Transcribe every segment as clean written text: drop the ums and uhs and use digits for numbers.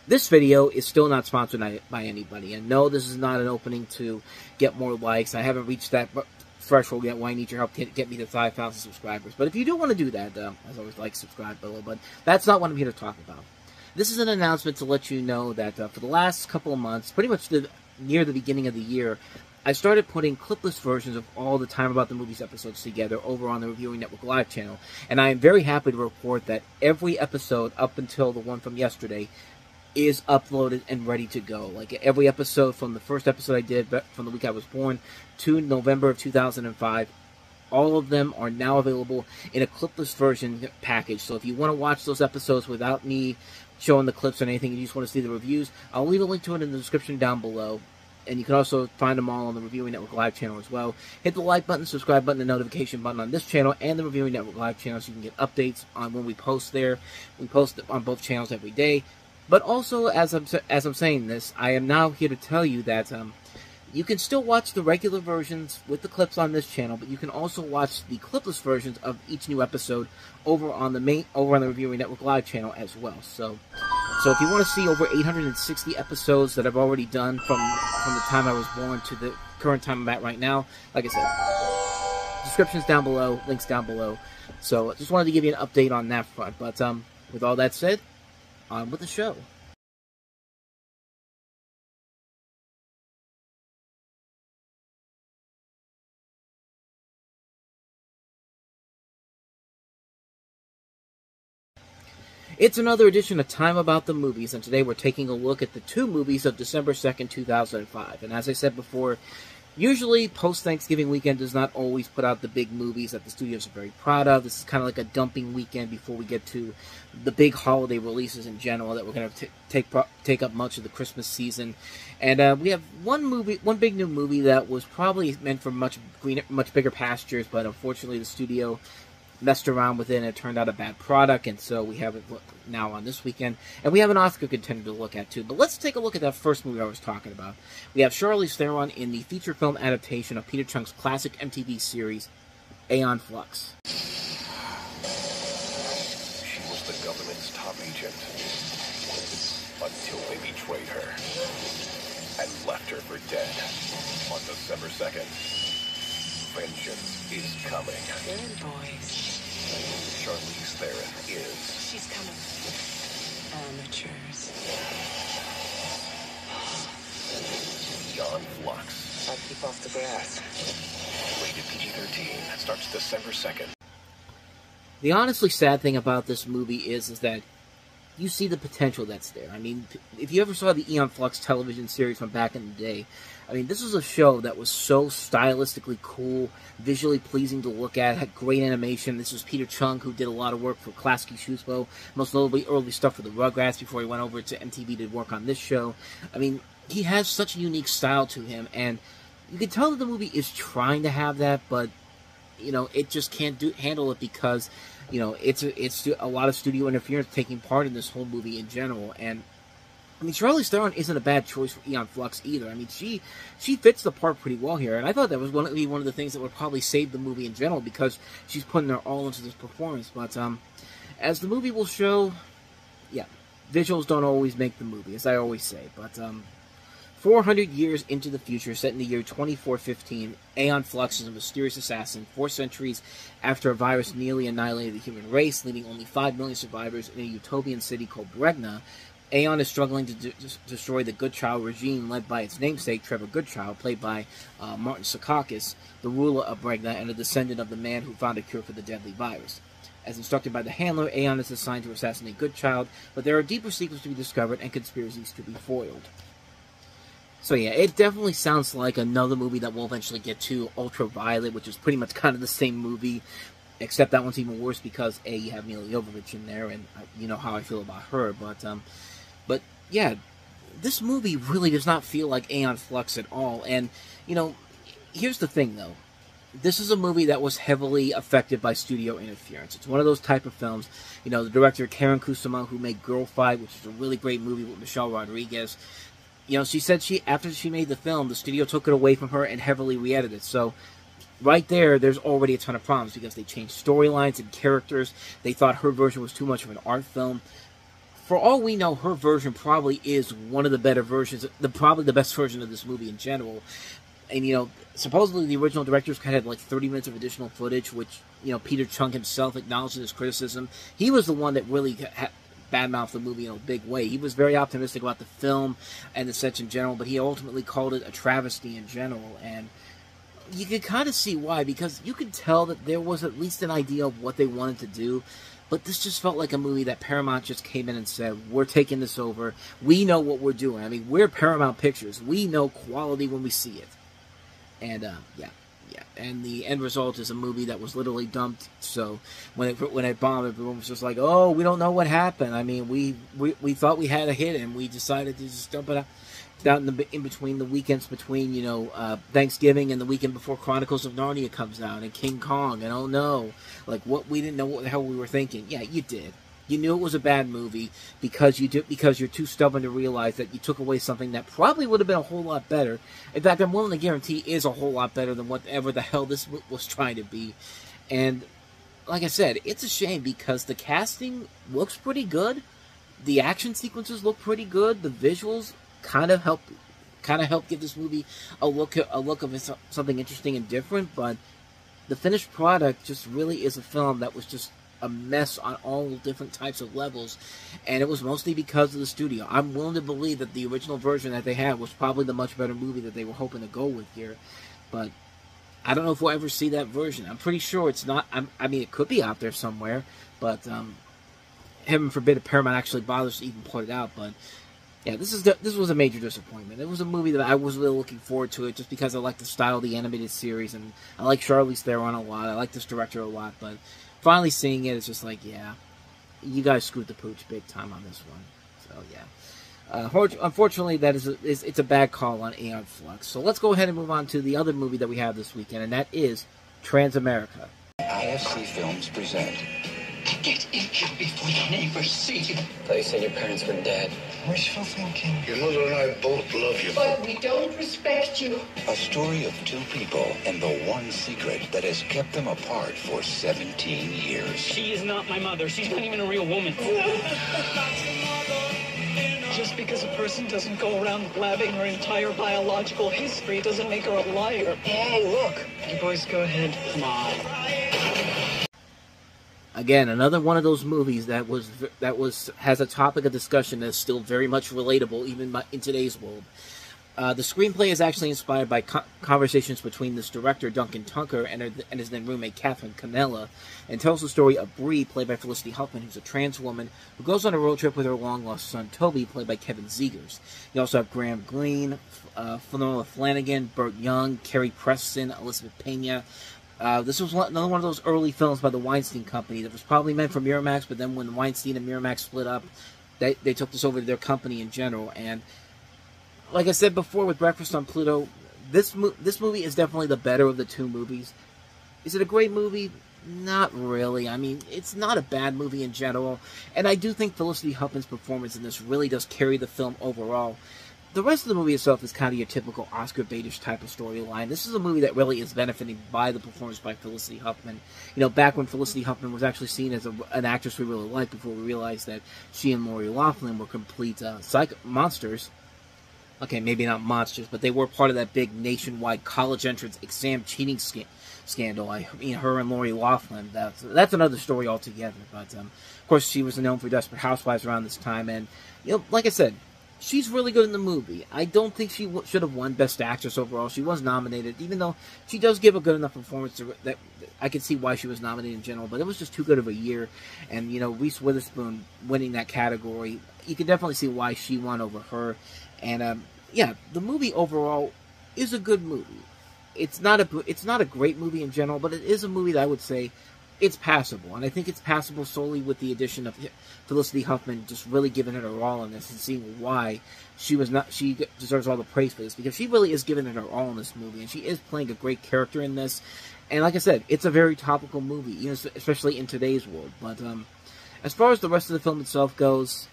This video is still not sponsored by anybody, and no, this is not an opening to get more likes. I haven't reached that threshold yet where I need your help to get me to 5,000 subscribers. But if you do want to do that, as always, like, subscribe below, but that's not what I'm here to talk about. This is an announcement to let you know that for the last couple of months, pretty much near the beginning of the year, I started putting clipless versions of all the Time About the Movies episodes together over on the Reviewing Network Live channel. And I am very happy to report that every episode, up until the one from yesterday, is uploaded and ready to go. Like, every episode from the first episode I did from the week I was born to November of 2005, all of them are now available in a clipless version package. So if you want to watch those episodes without me showing the clips or anything, and you just want to see the reviews, I'll leave a link to it in the description down below. And you can also find them all on the Reviewing Network Live channel as well. Hit the like button, subscribe button, and notification button on this channel and the Reviewing Network Live channel so you can get updates on when we post there. We post on both channels every day. But also, as I'm saying this, I am now here to tell you that you can still watch the regular versions with the clips on this channel, but you can also watch the clipless versions of each new episode over on the Reviewing Network Live channel as well. So if you want to see over 860 episodes that I've already done from the time I was born to the current time I'm at right now, like I said, descriptions down below, links down below. So just wanted to give you an update on that front. But with all that said, on with the show. It's another edition of Time About the Movies, and today we're taking a look at the two movies of December 2nd, 2005. And as I said before, usually post-Thanksgiving weekend does not always put out the big movies that the studios are very proud of. This is kind of like a dumping weekend before we get to the big holiday releases in general that we're going to take up much of the Christmas season. And we have one big new movie that was probably meant for much bigger pastures, but unfortunately the studio messed around with it and it turned out a bad product, and so we have it now on this weekend. And we have an Oscar contender to look at too. But let's take a look at that first movie I was talking about. We have Charlize Theron in the feature film adaptation of Peter Chung's classic MTV series, Aeon Flux. She was the government's top agent until they betrayed her and left her for dead on December 2nd. Vengeance is coming. Good boys. Charlize Theron is. She's coming. Amateurs. Aeon Flux. I'll keep off the grass. Rated PG-13. Starts December 2nd. The honestly sad thing about this movie is that you see the potential that's there. I mean, if you ever saw the Aeon Flux television series from back in the day, I mean, this was a show that was so stylistically cool, visually pleasing to look at, had great animation. This was Peter Chung, who did a lot of work for Klasky Csupo, most notably early stuff for the Rugrats before he went over to MTV to work on this show. I mean, he has such a unique style to him, and you can tell that the movie is trying to have that, but, you know, it just can't handle it because, you know, it's a lot of studio interference taking part in this whole movie in general. And I mean, Charlize Theron isn't a bad choice for Aeon Flux either. I mean, she fits the part pretty well here, and I thought that was one of the things that would probably save the movie in general because she's putting her all into this performance. But as the movie will show, yeah, visuals don't always make the movie, as I always say. But 400 years into the future, set in the year 2415, Aeon Flux is a mysterious assassin 4 centuries after a virus nearly annihilated the human race, leaving only 5 million survivors in a utopian city called Bregna. Aeon is struggling to destroy the Goodchild regime led by its namesake, Trevor Goodchild, played by Martin Secaucus, the ruler of Bregna and a descendant of the man who found a cure for the deadly virus. As instructed by the handler, Aeon is assigned to assassinate Goodchild, but there are deeper secrets to be discovered and conspiracies to be foiled. So yeah, it definitely sounds like another movie that we'll eventually get to, Ultraviolet, which is pretty much kind of the same movie, except that one's even worse because, A, you have Mila Jovovich in there, and you know how I feel about her, but yeah, this movie really does not feel like Aeon Flux at all. And, you know, here's the thing, though. This is a movie that was heavily affected by studio interference. It's one of those type of films, you know, the director Karen Kusama, who made Girl Fight, which is a really great movie with Michelle Rodriguez, you know, she said after she made the film, the studio took it away from her and heavily re-edited. So right there's already a ton of problems because they changed storylines and characters. They thought her version was too much of an art film. for all we know, her version probably is one of the better versions, probably the best version of this movie in general. And, you know, supposedly the original director's cut had like 30 minutes of additional footage, which, you know, Peter Chung himself acknowledged in his criticism. He was the one that really badmouthed the movie in a big way. He was very optimistic about the film and the sets in general, but he ultimately called it a travesty in general. And you could kind of see why, because you could tell that there was at least an idea of what they wanted to do. But this just felt like a movie that Paramount just came in and said, we're taking this over. We know what we're doing. I mean, we're Paramount Pictures. We know quality when we see it. And, yeah. And the end result is a movie that was literally dumped. So when it bombed, everyone was just like, oh, we don't know what happened. I mean, we thought we had a hit, and we decided to just dump it out in between the weekends between, you know, Thanksgiving and the weekend before Chronicles of Narnia comes out, and King Kong, and oh no, like, what, we didn't know what the hell we were thinking. Yeah, you did. You knew it was a bad movie because you're too stubborn to realize that you took away something that probably would have been a whole lot better. In fact, I'm willing to guarantee is a whole lot better than whatever the hell this was trying to be. And like I said, it's a shame because the casting looks pretty good. The action sequences look pretty good. The visuals kind of help give this movie a look of something interesting and different. But the finished product just really is a film that was just a mess on all different types of levels, and it was mostly because of the studio. I'm willing to believe that the original version that they had was probably the much better movie that they were hoping to go with here, but I don't know if we'll ever see that version. I'm pretty sure it's not. I mean, it could be out there somewhere, but heaven forbid if Paramount actually bothers to even put it out. But yeah, this was a major disappointment. It was a movie that I was really looking forward to it just because I like the style of the animated series, and I like Charlize Theron a lot. I like this director a lot, but finally seeing it, it's just like, yeah, you guys screwed the pooch big time on this one. So yeah, unfortunately, it's a bad call on Aeon Flux. So let's go ahead and move on to the other movie that we have this weekend, and that is Transamerica. IFC Films present. Get in here before the neighbors see you. I thought you said your parents were dead. Wishful thinking. Your mother and I both love you. But we don't respect you. A story of two people and the one secret that has kept them apart for 17 years. She is not my mother. She's not even a real woman. Just because a person doesn't go around blabbing her entire biological history doesn't make her a liar. Hey, look. You boys go ahead. Come on. Again, another one of those movies that has a topic of discussion that's still very much relatable, even in today's world. The screenplay is actually inspired by conversations between this director, Duncan Tunker, and his then roommate, Catherine Canella, and tells the story of Bree, played by Felicity Huffman, who's a trans woman who goes on a road trip with her long-lost son, Toby, played by Kevin Zegers. You also have Graham Greene, Finola Flanagan, Burt Young, Carrie Preston, Elizabeth Pena. This was another one of those early films by the Weinstein Company that was probably meant for Miramax, but then when Weinstein and Miramax split up, they took this over to their company in general. And like I said before with Breakfast on Pluto, this movie is definitely the better of the two movies. Is it a great movie? Not really. I mean, it's not a bad movie in general, and I do think Felicity Huffman's performance in this really does carry the film overall. The rest of the movie itself is kind of your typical Oscar baitish type of storyline. This is a movie that really is benefiting by the performance by Felicity Huffman. You know, back when Felicity Huffman was actually seen as an actress we really liked before we realized that she and Lori Loughlin were complete monsters. Okay, maybe not monsters, but they were part of that big nationwide college entrance exam cheating scandal. I mean, her and Lori Loughlin, that's another story altogether. But, of course, she was known for Desperate Housewives around this time. And, you know, like I said, she's really good in the movie. I don't think she should have won Best Actress overall. She was nominated, even though she does give a good enough performance that I can see why she was nominated in general. But it was just too good of a year. And, you know, Reese Witherspoon winning that category, you can definitely see why she won over her. And, yeah, the movie overall is a good movie. It's not a great movie in general, but it is a movie that I would say it's passable. And I think it's passable solely with the addition of Felicity Huffman just really giving it her all in this and seeing why she deserves all the praise for this, because she really is giving it her all in this movie, and she is playing a great character in this. And like I said, it's a very topical movie, you know, especially in today's world. But as far as the rest of the film itself goes,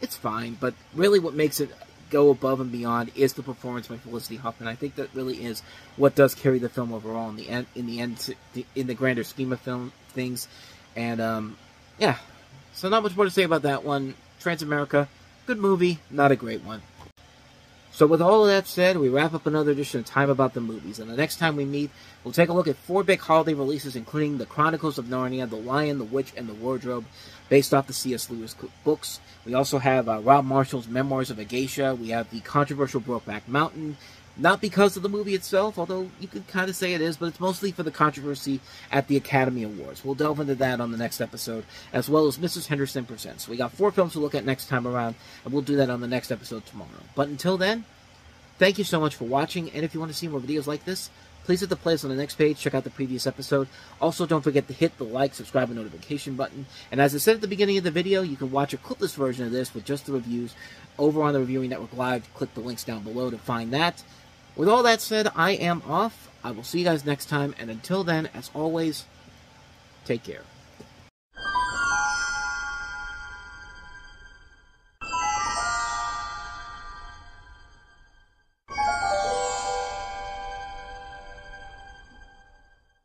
it's fine. But really what makes it go above and beyond is the performance by Felicity Huffman. I think that really is what does carry the film overall in the grander scheme of things. And yeah, so not much more to say about that one. Transamerica, good movie, not a great one. So with all of that said, we wrap up another edition of Time About the Movies, and the next time we meet, we'll take a look at 4 big holiday releases, including The Chronicles of Narnia, The Lion, the Witch, and the Wardrobe, based off the C.S. Lewis books. We also have Rob Marshall's Memoirs of a Geisha. We have the controversial Brokeback Mountain, not because of the movie itself, although you could kind of say it is, but it's mostly for the controversy at the Academy Awards. We'll delve into that on the next episode, as well as Mrs. Henderson Presents. We got 4 films to look at next time around, and we'll do that on the next episode tomorrow. But until then, thank you so much for watching, and if you want to see more videos like this, please hit the playlist on the next page, check out the previous episode. Also, don't forget to hit the like, subscribe, and notification button. And as I said at the beginning of the video, you can watch a clipless version of this with just the reviews over on the Reviewing Network Live. Click the links down below to find that. With all that said, I am off. I will see you guys next time, and until then, as always, take care.